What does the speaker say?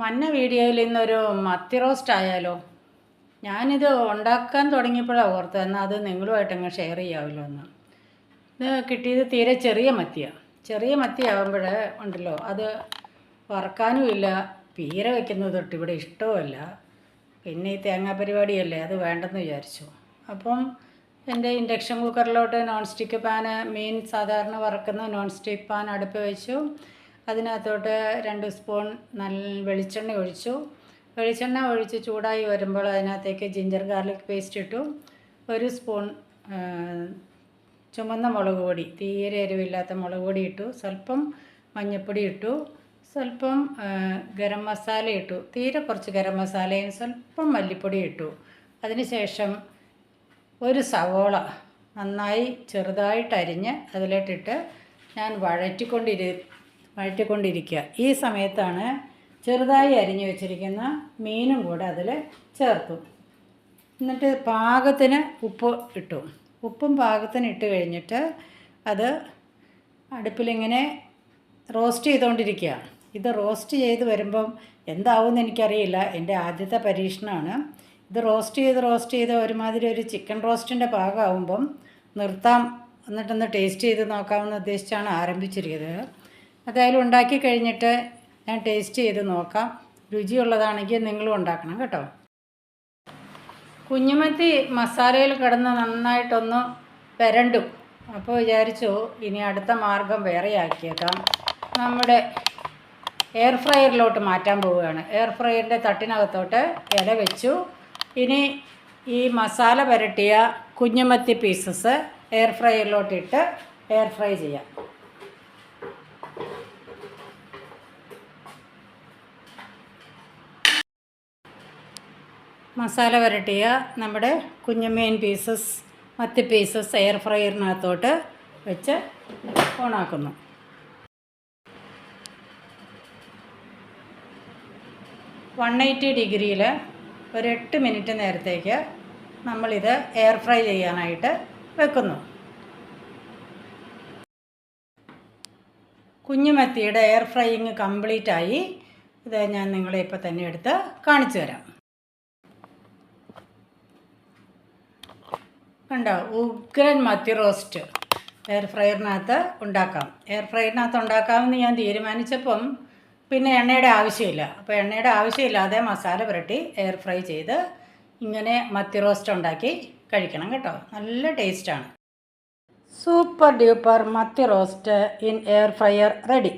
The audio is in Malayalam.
മഞ്ഞ വീഡിയോയിൽ ഇന്നൊരു മത്തി റോസ്റ്റ് ആയാലോ? ഞാനിത് ഉണ്ടാക്കാൻ തുടങ്ങിയപ്പോഴാണ് ഓർത്തത്, എന്നാൽ അത് നിങ്ങളുമായിട്ടങ്ങ് ഷെയർ ചെയ്യാമല്ലോ എന്ന്. ഇത് കിട്ടിയത് തീരെ ചെറിയ മത്തിയാണ്. ചെറിയ മത്തി ആകുമ്പോൾ ഉണ്ടല്ലോ, അത് വറക്കാനും ഇല്ല, പീര വയ്ക്കുന്നത് തൊട്ട് ഇവിടെ ഇഷ്ടവുമല്ല. പിന്നെ ഈ തേങ്ങാ പരിപാടിയല്ലേ, അത് വേണ്ടെന്ന് വിചാരിച്ചു. അപ്പം എൻ്റെ ഇൻഡക്ഷൻ കുക്കറിലോട്ട് നോൺ സ്റ്റിക്ക് പാന്, മീൻ സാധാരണ വറക്കുന്ന നോൺ സ്റ്റിക്ക് പാൻ അടുപ്പ് വെച്ചു. അതിനകത്തോട്ട് 2 സ്പൂൺ നല്ല വെളിച്ചെണ്ണ ഒഴിച്ചു. വെളിച്ചെണ്ണ ഒഴിച്ച് ചൂടായി വരുമ്പോൾ അതിനകത്തേക്ക് ജിഞ്ചർ ഗാർലിക് പേസ്റ്റ് ഇട്ടു. 1 സ്പൂൺ ചുമന്ന മുളക് പൊടി, തീരെ എരിവില്ലാത്ത മുളക് പൊടി ഇട്ടു. സ്വല്പം മഞ്ഞൾപ്പൊടി ഇട്ടു. സ്വല്പം ഗരം മസാല ഇട്ടു. തീരെ കുറച്ച് ഗരം മസാലയും സ്വല്പം മല്ലിപ്പൊടി ഇട്ടു. അതിനുശേഷം 1 സവോള നന്നായി ചെറുതായിട്ട് അരിഞ്ഞ് അതിലോട്ടിട്ട് ഞാൻ വഴറ്റിക്കൊണ്ടിരിക്കുക. ഈ സമയത്താണ് ചെറുതായി അരിഞ്ഞു വെച്ചിരിക്കുന്ന മീനും കൂടെ അതിൽ ചേർത്തു. എന്നിട്ട് പാകത്തിന് ഉപ്പ് ഇട്ടു. ഉപ്പും പാകത്തിന് ഇട്ട് കഴിഞ്ഞിട്ട് അത് അടുപ്പിലിങ്ങനെ റോസ്റ്റ് ചെയ്തുകൊണ്ടിരിക്കുക. ഇത് റോസ്റ്റ് ചെയ്ത് വരുമ്പം എന്താവുമെന്ന് എനിക്കറിയില്ല, എൻ്റെ ആദ്യത്തെ പരീക്ഷണമാണ്. ഇത് റോസ്റ്റ് ചെയ്ത് ഒരുമാതിരി ഒരു ചിക്കൻ റോസ്റ്റിൻ്റെ പാകമാകുമ്പം നിർത്താം, എന്നിട്ടൊന്ന് ടേസ്റ്റ് ചെയ്ത് നോക്കാമെന്ന് ഉദ്ദേശിച്ചാണ് ആരംഭിച്ചിരിക്കുന്നത്. അതായാലും ഉണ്ടാക്കി കഴിഞ്ഞിട്ട് ഞാൻ ടേസ്റ്റ് ചെയ്ത് നോക്കാം. രുചിയുള്ളതാണെങ്കിൽ നിങ്ങളും ഉണ്ടാക്കണം കേട്ടോ. കുഞ്ഞുമത്തി മസാലയിൽ കിടന്ന് നന്നായിട്ടൊന്ന് വരണ്ടു. അപ്പോൾ വിചാരിച്ചു ഇനി അടുത്ത മാർഗം വേറെ ആക്കിയേക്കാം. നമ്മുടെ എയർ ഫ്രയറിലോട്ട് മാറ്റാൻ പോവുകയാണ്. എയർ ഫ്രയറിൻ്റെ തട്ടിനകത്തോട്ട് ഇല വെച്ചു. ഇനി ഈ മസാല പുരട്ടിയ കുഞ്ഞുമത്തി പീസസ് എയർ ഫ്രയറിലോട്ടിട്ട് എയർ ഫ്രൈ ചെയ്യാം. മസാല പുരട്ടിയ നമ്മുടെ കുഞ്ഞുമീൻ പീസസ്, മത്തി പീസസ് എയർ ഫ്രയറിനകത്തോട്ട് വെച്ച് ഓണാക്കുന്നു. 180 ഡിഗ്രിയിൽ ഒരു 8 മിനിറ്റ് നേരത്തേക്ക് നമ്മളിത് എയർ ഫ്രൈ ചെയ്യാനായിട്ട് വെക്കുന്നു. കുഞ്ഞുമത്തിയുടെ എയർ ഫ്രൈയിങ് കംപ്ലീറ്റായി. ഇത് ഞാൻ നിങ്ങളെ ഇപ്പോൾ തന്നെ എടുത്ത് കാണിച്ചു തരാം. കണ്ടോ, ഉഗ്രൻ മത്തി റോസ്റ്റ് എയർ ഫ്രയറിനകത്ത് ഉണ്ടാക്കാം. എയർ ഫ്രയറിനകത്ത് ഉണ്ടാക്കാമെന്ന് ഞാൻ തീരുമാനിച്ചപ്പം പിന്നെ എണ്ണയുടെ ആവശ്യമില്ല. അപ്പോൾ എണ്ണയുടെ ആവശ്യമില്ലാതെ മസാല പുരട്ടി എയർ ഫ്രൈ ചെയ്ത് ഇങ്ങനെ മത്തി റോസ്റ്റ് ഉണ്ടാക്കി കഴിക്കണം കേട്ടോ. നല്ല ടേസ്റ്റാണ്. സൂപ്പർ ഡ്യൂപ്പർ മത്തി roast in air fryer ready.